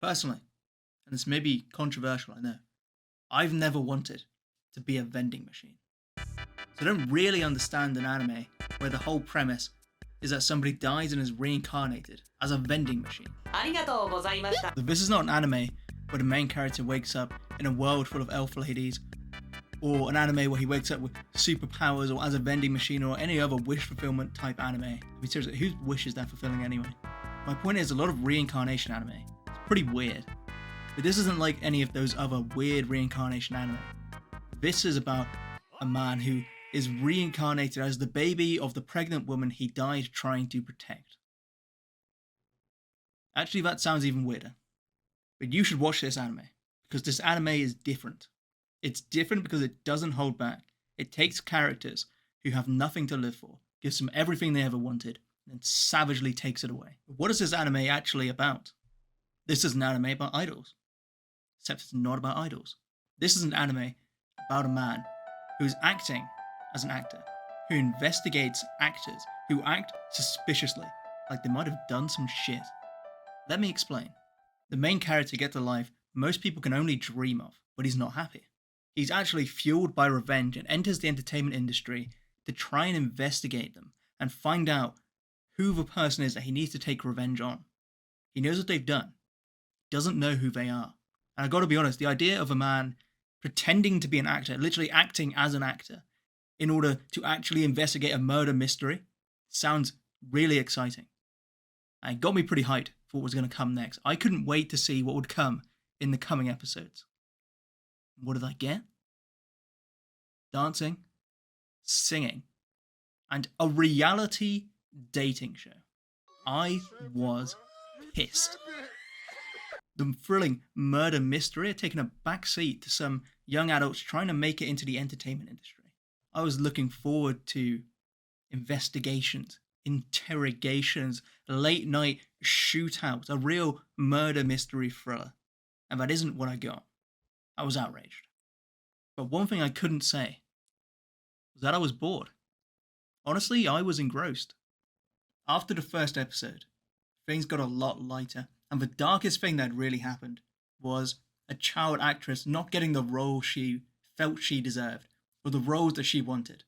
Personally, and this may be controversial, I know, I've never wanted to be a vending machine. So I don't really understand an anime where the whole premise is that somebody dies and is reincarnated as a vending machine. So this is not an anime where the main character wakes up in a world full of elf ladies, or an anime where he wakes up with superpowers or as a vending machine, or any other wish fulfillment type anime. I mean, seriously, whose wish is that fulfilling anyway? My point is, a lot of reincarnation anime. It's pretty weird. But this isn't like any of those other weird reincarnation anime. This is about a man who is reincarnated as the baby of the pregnant woman he died trying to protect. Actually, that sounds even weirder. But you should watch this anime, because this anime is different. It's different because it doesn't hold back. It takes characters who have nothing to live for, gives them everything they ever wanted, and savagely takes it away. But what is this anime actually about? This is an anime about idols. Except it's not about idols. This is an anime about a man who is acting as an actor, who investigates actors who act suspiciously, like they might have done some shit. Let me explain. The main character gets a life most people can only dream of, but he's not happy. He's actually fueled by revenge and enters the entertainment industry to try and investigate them and find out who the person is that he needs to take revenge on. He knows what they've done, doesn't know who they are. And I've got to be honest, the idea of a man pretending to be an actor, literally acting as an actor, in order to actually investigate a murder mystery, sounds really exciting. And it got me pretty hyped for what was going to come next. I couldn't wait to see what would come in the coming episodes. What did I get? Dancing, singing, and a reality dating show. I was pissed. The thrilling murder mystery had taken a backseat to some young adults trying to make it into the entertainment industry. I was looking forward to investigations, interrogations, late night shootouts, a real murder mystery thriller. And that isn't what I got. I was outraged. But one thing I couldn't say was that I was bored. Honestly, I was engrossed. After the first episode, things got a lot lighter, and the darkest thing that had really happened was a child actress not getting the role she felt she deserved, or the roles that she wanted.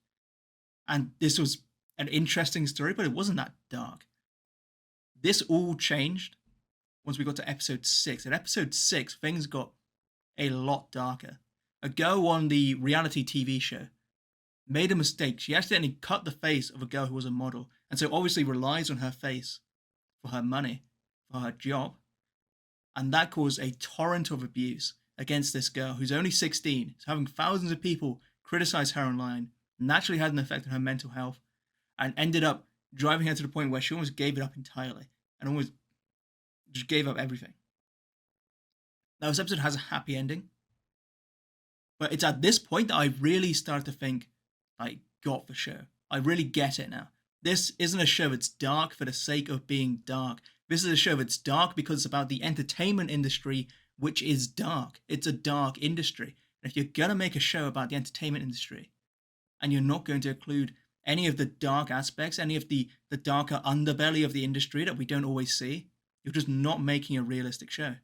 And this was an interesting story, but it wasn't that dark. This all changed once we got to episode 6. At episode 6, things got a lot darker. A girl on the reality TV show made a mistake. She accidentally cut the face of a girl who was a model, and so obviously relies on her face for her money, for her job. And that caused a torrent of abuse against this girl who's only 16, so having thousands of people criticize her online naturally had an effect on her mental health, and ended up driving her to the point where she almost gave it up entirely and almost just gave up everything. Now, this episode has a happy ending, but it's at this point that I really start to think I got the show. I really get it now. This isn't a show that's dark for the sake of being dark. This is a show that's dark because it's about the entertainment industry, which is dark. It's a dark industry. And if you're going to make a show about the entertainment industry, and you're not going to include any of the dark aspects, any of the darker underbelly of the industry that we don't always see, you're just not making a realistic show.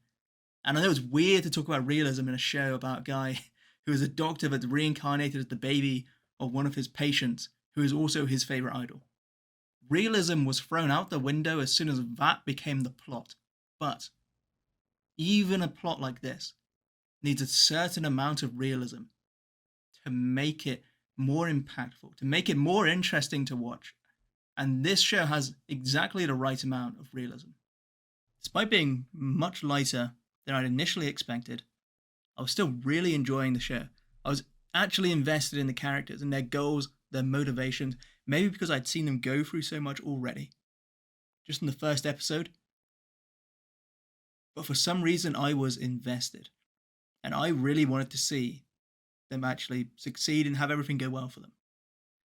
And I know it's weird to talk about realism in a show about a guy who is a doctor that's reincarnated as the baby of one of his patients, who is also his favorite idol. Realism was thrown out the window as soon as that became the plot. But even a plot like this needs a certain amount of realism to make it more impactful, to make it more interesting to watch. And this show has exactly the right amount of realism. Despite being much lighter than I'd initially expected, I was still really enjoying the show. I was actually invested in the characters and their goals, their motivations, maybe because I'd seen them go through so much already, just in the first episode. But for some reason, I was invested, and I really wanted to see them actually succeed and have everything go well for them.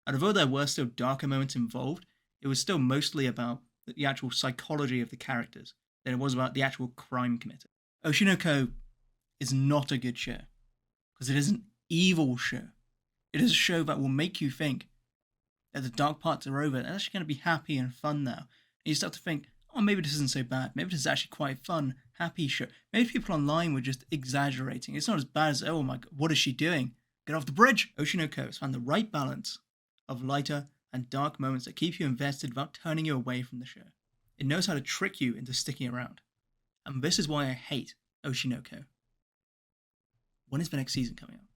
And although there were still darker moments involved, it was still mostly about the actual psychology of the characters than it was about the actual crime committed. Oshinoko is not a good show, because it is an evil show. It is a show that will make you think that the dark parts are over, and it's actually going to be happy and fun now. And you start to think, oh, maybe this isn't so bad. Maybe this is actually quite fun, happy show. Maybe people online were just exaggerating. It's not as bad as, oh my god, what is she doing? Get off the bridge! Oshi no Ko has found the right balance of lighter and dark moments that keep you invested without turning you away from the show. It knows how to trick you into sticking around. And this is why I hate Oshi no Ko. When is the next season coming out?